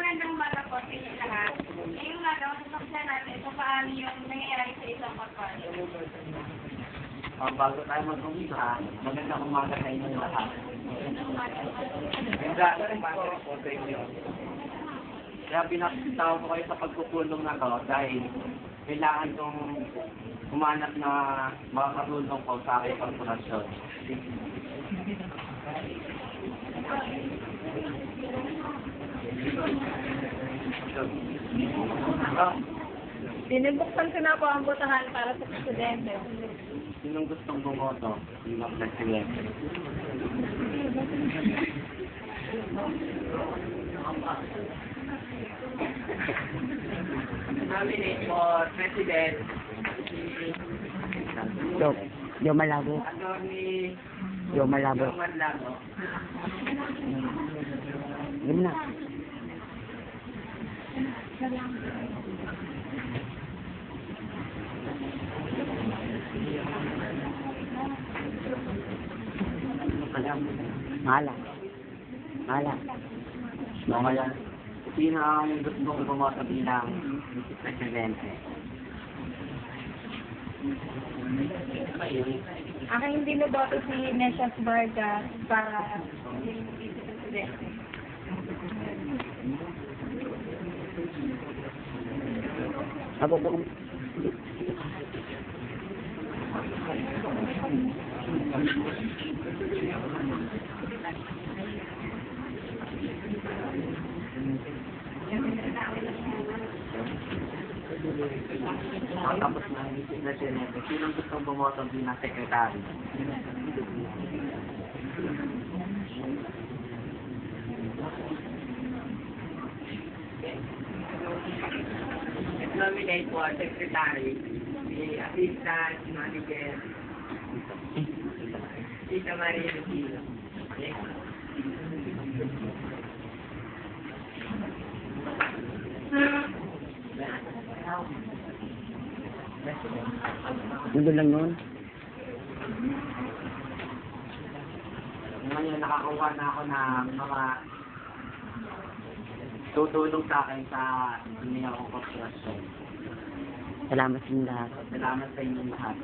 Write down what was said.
magandang umaga po sa inyo lahat. Ngayong umaga, matutuklasan natin kung paano yung nangyayari sa isang korporasyon. Bago tayo mag-umpisa, magandang umaga sa inyo lahat. Kaya pinakitaw ko kayo sa pagkukulong na to dahil kailangan kong humanap na makakatulong ko sa aking korporasyon. Binubuksan ko na po ang botohan para sa presidente. Sinong gustong bumoto? Sinong presidente? Nominate for President Yo malabo. Attorney Yo malabo. Manlago. Yun na. Mala. Mga yan. Sino ang gustong bumoto bilang presidente? Aking binoboto si Nesias Vargas para maging vice-presidente. Abo po. Tapos na ang presidente. Sino gustong bumoto bilang sekretary? Nominate for secretary si Assistant Manager Tita Maria Lucilo. Doon lang yun. Ngayon nakakuha na ako ng mga tutulong sa akin sa dunia kong korporasyon. Salamat sa inyo lahat. Salamat sa inyo lahat.